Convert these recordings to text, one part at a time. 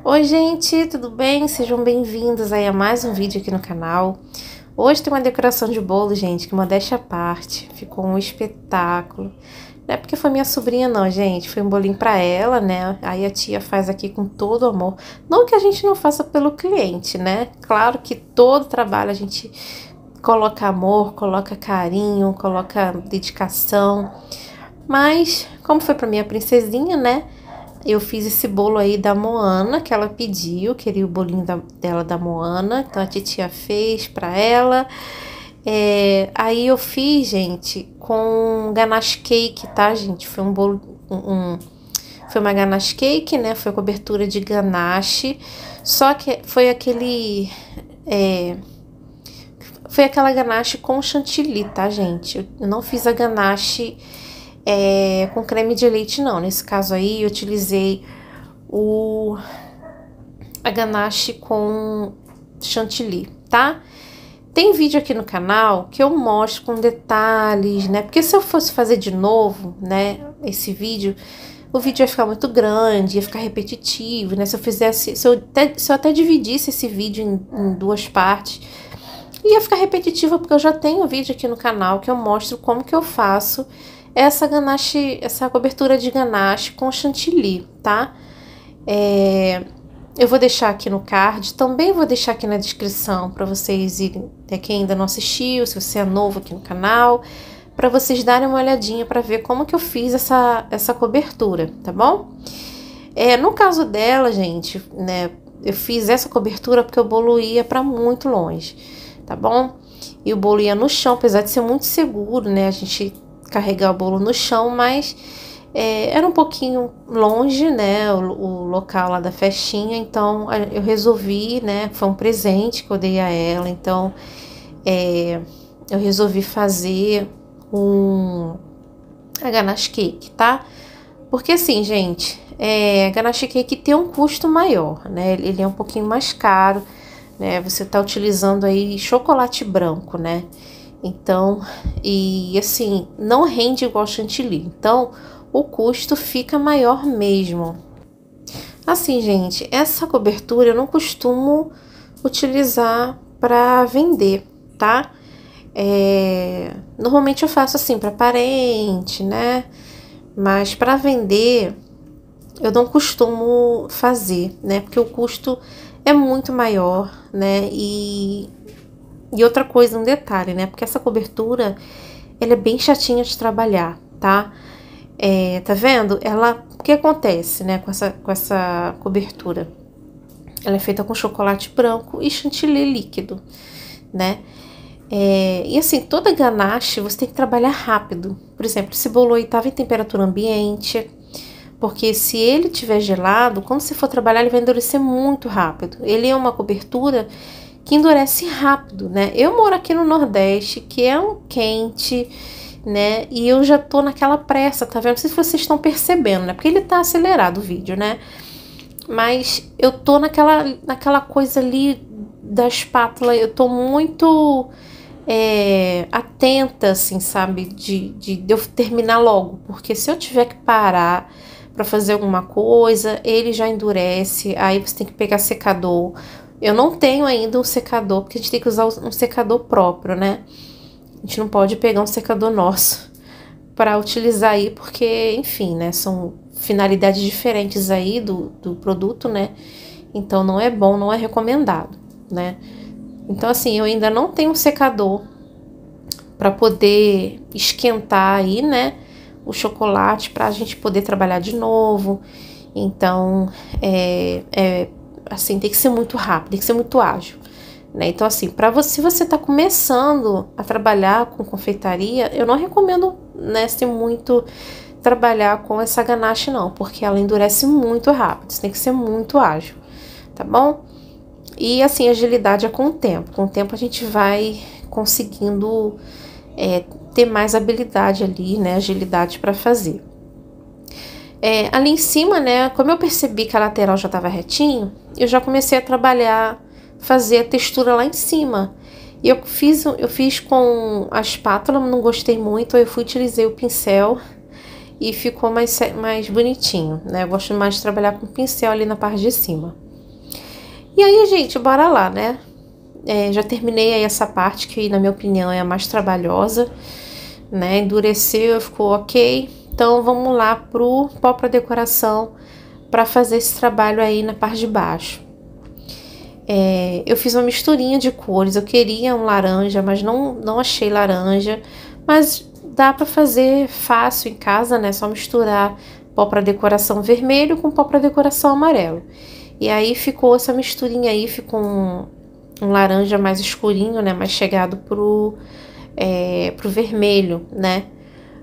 Oi gente, tudo bem? Sejam bem-vindos aí a mais um vídeo aqui no canal. Hoje tem uma decoração de bolo, gente, que modéstia à parte, ficou um espetáculo. Não é porque foi minha sobrinha não, gente, foi um bolinho pra ela, né? Aí a tia faz aqui com todo amor. Não que a gente não faça pelo cliente, né? Claro que todo trabalho a gente coloca amor, coloca carinho, coloca dedicação. Mas, como foi pra minha princesinha, né? Eu fiz esse bolo aí da Moana, que ela pediu, queria o bolinho dela da Moana, então a titia fez pra ela. Aí eu fiz, gente, com ganache cake, tá, gente? Foi um bolo, foi uma ganache cake, né? Foi cobertura de ganache, só que foi foi aquela ganache com chantilly, tá, gente? Eu não fiz a ganache com creme de leite não, nesse caso aí eu utilizei a ganache com chantilly, tá? Tem vídeo aqui no canal que eu mostro com detalhes, né? Porque se eu fosse fazer de novo, né, esse vídeo, o vídeo ia ficar muito grande, ia ficar repetitivo, né? Se eu até dividisse esse vídeo em duas partes, ia ficar repetitivo, porque eu já tenho vídeo aqui no canal que eu mostro como que eu faço essa ganache, essa cobertura de ganache com chantilly, tá? Eu vou deixar aqui no card, também vou deixar aqui na descrição para vocês irem, quem ainda não assistiu, se você é novo aqui no canal, para vocês darem uma olhadinha para ver como que eu fiz essa cobertura, tá bom? No caso dela, gente, né, eu fiz essa cobertura porque o bolo ia para muito longe, tá bom? E o bolo ia no chão, apesar de ser muito seguro, né, a gente carregar o bolo no chão, mas era um pouquinho longe, né, o local lá da festinha, então eu resolvi, né, foi um presente que eu dei a ela, então eu resolvi fazer a ganache cake, tá? Porque assim, gente, a ganache cake tem um custo maior, né, ele é um pouquinho mais caro, né, você tá utilizando aí chocolate branco, né, então, e assim, não rende igual chantilly, então o custo fica maior mesmo. Assim, gente, essa cobertura eu não costumo utilizar para vender, tá? Normalmente eu faço assim para parente, né? Mas para vender eu não costumo fazer, né? Porque o custo é muito maior, né? E outra coisa, um detalhe, né? Porque essa cobertura, ela é bem chatinha de trabalhar, tá? Tá vendo? O que acontece, né, com essa cobertura? Ela é feita com chocolate branco e chantilly líquido, né? E assim, toda ganache você tem que trabalhar rápido. Por exemplo, esse bolo aí tava em temperatura ambiente, porque se ele tiver gelado, quando você for trabalhar, ele vai endurecer muito rápido. Ele é uma cobertura que endurece rápido, né? Eu moro aqui no Nordeste, que é um quente, né? E eu já tô naquela pressa, tá vendo? Não sei se vocês estão percebendo, né? Porque ele tá acelerado o vídeo, né? Mas eu tô naquela coisa ali da espátula, eu tô muito atenta, assim, sabe? De eu terminar logo, porque se eu tiver que parar pra fazer alguma coisa, ele já endurece, aí você tem que pegar secador. Eu não tenho ainda um secador, porque a gente tem que usar um secador próprio, né? A gente não pode pegar um secador nosso para utilizar aí, porque, enfim, né? São finalidades diferentes aí do produto, né? Então, não é bom, não é recomendado, né? Então, assim, eu ainda não tenho um secador para poder esquentar aí, né? O chocolate para a gente poder trabalhar de novo. Então, assim, tem que ser muito rápido, tem que ser muito ágil, né? Então, assim, se você tá começando a trabalhar com confeitaria, eu não recomendo, né, se muito trabalhar com essa ganache, não, porque ela endurece muito rápido, você tem que ser muito ágil, tá bom? E, assim, agilidade é com o tempo. Com o tempo a gente vai conseguindo ter mais habilidade ali, né, agilidade para fazer. Ali em cima, né, como eu percebi que a lateral já tava retinho, eu já comecei a trabalhar, fazer a textura lá em cima. E eu fiz com a espátula, não gostei muito, eu utilizei o pincel e ficou mais bonitinho, né? Eu gosto mais de trabalhar com pincel ali na parte de cima. E aí, gente, bora lá, né? Já terminei aí essa parte que, na minha opinião, é a mais trabalhosa, né? Endureceu, ficou ok. Então, vamos lá pro pó para decoração para fazer esse trabalho aí na parte de baixo. Eu fiz uma misturinha de cores. Eu queria um laranja, mas não achei laranja. Mas dá para fazer fácil em casa, né? Só misturar pó para decoração vermelho com pó para decoração amarelo. E aí ficou essa misturinha aí, ficou um laranja mais escurinho, né? Mais chegado pro vermelho, né?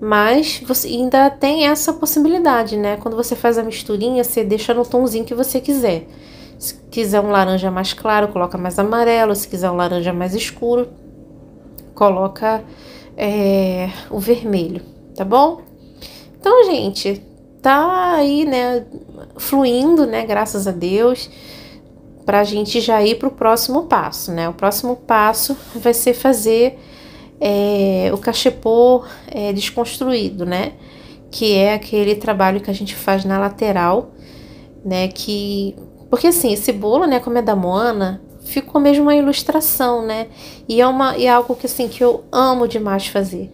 Mas você ainda tem essa possibilidade, né? Quando você faz a misturinha, você deixa no tomzinho que você quiser. Se quiser um laranja mais claro, coloca mais amarelo. Se quiser um laranja mais escuro, coloca o vermelho, tá bom? Então, gente, tá aí, né? Fluindo, né? Graças a Deus. Pra gente já ir pro próximo passo, né? O próximo passo vai ser fazer o cachepô desconstruído, né? Que é aquele trabalho que a gente faz na lateral, né? Porque assim, esse bolo, né? Como é da Moana, ficou mesmo uma ilustração, né? E é algo que assim que eu amo demais fazer.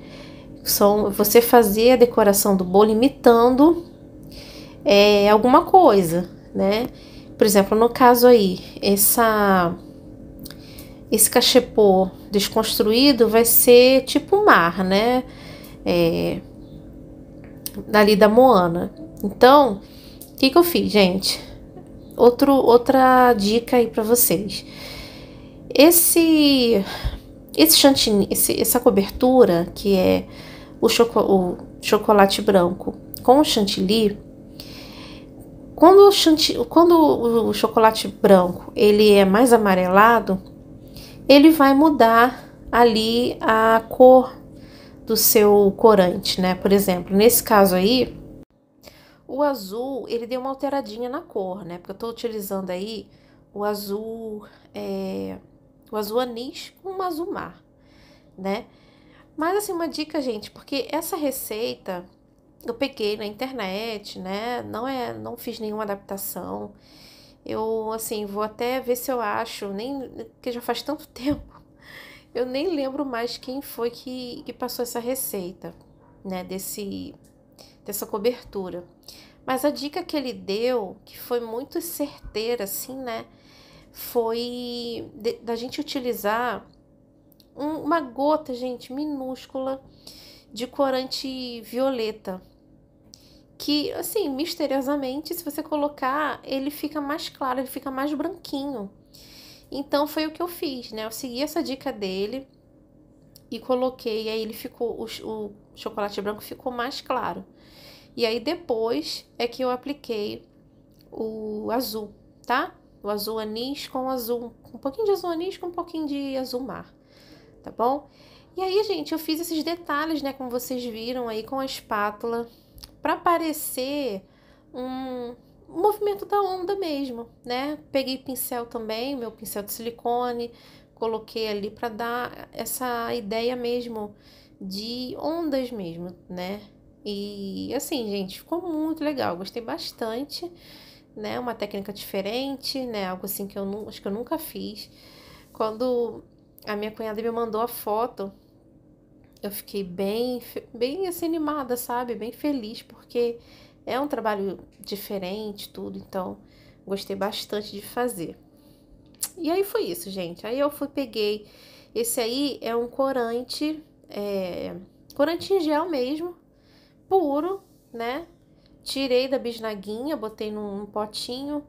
Você fazer a decoração do bolo imitando alguma coisa, né? Por exemplo, no caso aí, esse cachepô desconstruído vai ser tipo um mar, né? Dali da Moana. Então, o que eu fiz, gente? Outra dica aí pra vocês. Essa cobertura, que é o chocolate branco com o chantilly, quando o chocolate branco ele é mais amarelado, ele vai mudar ali a cor do seu corante, né? Por exemplo, nesse caso aí, o azul, ele deu uma alteradinha na cor, né? Porque eu tô utilizando aí o azul anis com um azul mar, né? Mas assim, uma dica, gente, porque essa receita eu peguei na internet, né? Não fiz nenhuma adaptação. Eu, assim, vou até ver se eu acho, porque já faz tanto tempo. Eu nem lembro mais quem foi que passou essa receita, né? Dessa cobertura. Mas a dica que ele deu, que foi muito certeira, assim, né? Foi da gente utilizar uma gota, gente, minúscula de corante violeta. Que, assim, misteriosamente, se você colocar, ele fica mais claro, ele fica mais branquinho. Então, foi o que eu fiz, né? Eu segui essa dica dele e coloquei, e aí ele ficou, o chocolate branco ficou mais claro. E aí, depois é que eu apliquei o azul, tá? O azul anis com azul, um pouquinho de azul anis com um pouquinho de azul mar, tá bom? E aí, gente, eu fiz esses detalhes, né, como vocês viram aí com a espátula, para parecer um movimento da onda mesmo, né? Peguei pincel também, meu pincel de silicone, coloquei ali para dar essa ideia mesmo de ondas mesmo, né? E assim, gente, ficou muito legal, gostei bastante, né? Uma técnica diferente, né? Algo assim que acho que eu nunca fiz. Quando a minha cunhada me mandou a foto, eu fiquei bem assim, animada, sabe? Bem feliz, porque é um trabalho diferente, tudo, então gostei bastante de fazer. E aí foi isso, gente. Aí eu peguei, esse aí é um corante em gel mesmo, puro, né? Tirei da bisnaguinha, botei num potinho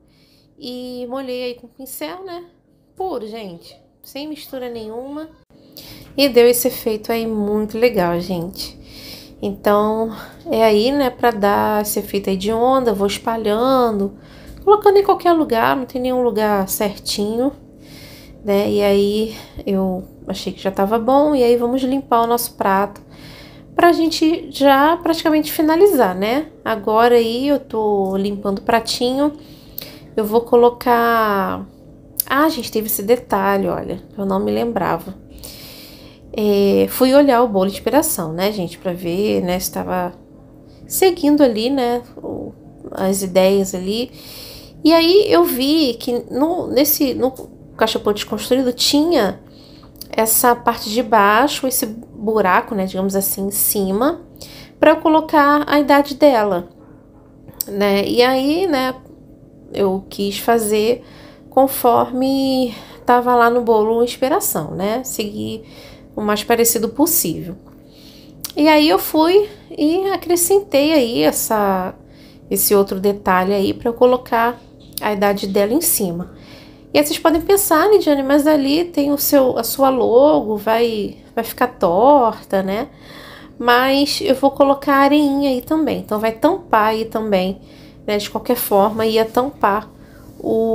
e molhei aí com pincel, né? Puro, gente, sem mistura nenhuma. E deu esse efeito aí muito legal, gente. Então, é aí, né, pra dar esse efeito aí de onda, eu vou espalhando, colocando em qualquer lugar, não tem nenhum lugar certinho, né? E aí, eu achei que já tava bom, e aí vamos limpar o nosso prato pra gente já praticamente finalizar, né? Agora aí, eu tô limpando o pratinho, eu vou colocar... Ah, gente, teve esse detalhe, olha, eu não me lembrava. Fui olhar o bolo de inspiração, né, gente, pra ver, né, se estava seguindo ali, né, as ideias ali. E aí eu vi que no cachapô desconstruído tinha essa parte de baixo, esse buraco, né, digamos assim, em cima, para eu colocar a idade dela, né? E aí, né, eu quis fazer conforme tava lá no bolo inspiração, né? Seguir o mais parecido possível. E aí eu fui e acrescentei aí esse outro detalhe aí para eu colocar a idade dela em cima. E aí vocês podem pensar, Lidiane, mas ali tem a sua logo, vai ficar torta, né? Mas eu vou colocar areinha aí também, então vai tampar aí também, né? De qualquer forma, ia tampar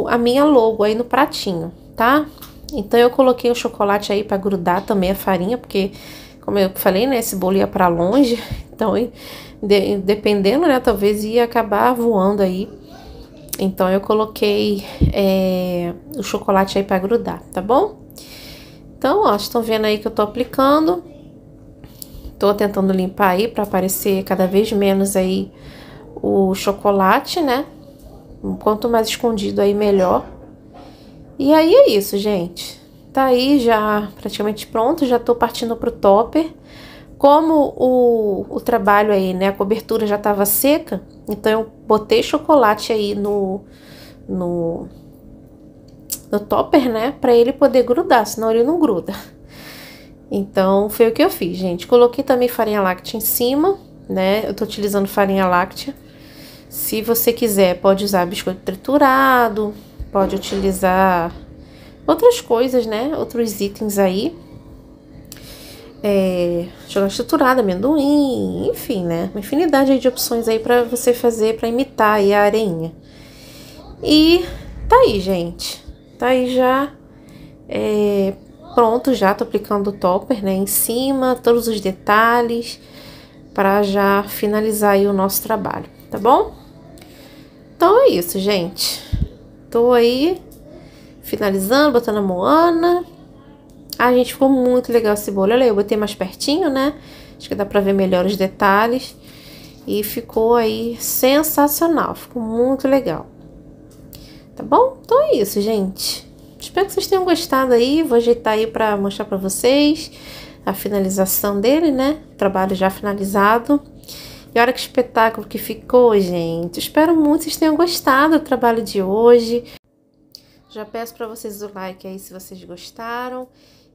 a minha logo aí no pratinho, tá? Então eu coloquei o chocolate aí para grudar também a farinha, porque como eu falei, né, esse bolo ia para longe, então dependendo, né, talvez ia acabar voando aí. Então eu coloquei o chocolate aí para grudar, tá bom? Então, ó, estão vendo aí que eu tô aplicando. Tô tentando limpar aí para aparecer cada vez menos aí o chocolate, né? Quanto mais escondido aí, melhor. E aí é isso, gente. Tá aí já praticamente pronto, já tô partindo pro topper. Como o trabalho aí, né, a cobertura já tava seca, então eu botei chocolate aí no topper, né, pra ele poder grudar, senão ele não gruda. Então, foi o que eu fiz, gente. Coloquei também farinha láctea em cima, né, eu tô utilizando farinha láctea. Se você quiser, pode usar biscoito triturado, pode utilizar outras coisas, né, outros itens aí. Chocolate triturado, amendoim, enfim, né? Uma infinidade aí de opções aí pra você fazer, pra imitar aí a areinha. E tá aí, gente. Tá aí já pronto, já tô aplicando o topper, né? Em cima, todos os detalhes, pra já finalizar aí o nosso trabalho, tá bom? Então é isso, gente. Tô aí finalizando, botando a Moana. Ah, gente, ficou muito legal esse bolo. Olha aí, eu botei mais pertinho, né? Acho que dá pra ver melhor os detalhes. E ficou aí sensacional. Ficou muito legal. Tá bom? Então é isso, gente. Espero que vocês tenham gostado aí. Vou ajeitar aí pra mostrar pra vocês a finalização dele, né? O trabalho já finalizado. E olha que espetáculo que ficou, gente. Espero muito que vocês tenham gostado do trabalho de hoje. Já peço pra vocês o like aí se vocês gostaram.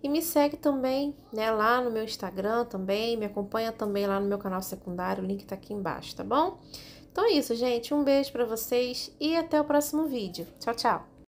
E me segue também, né, lá no meu Instagram também, me acompanha também lá no meu canal secundário, o link tá aqui embaixo, tá bom? Então é isso, gente, um beijo pra vocês e até o próximo vídeo. Tchau, tchau!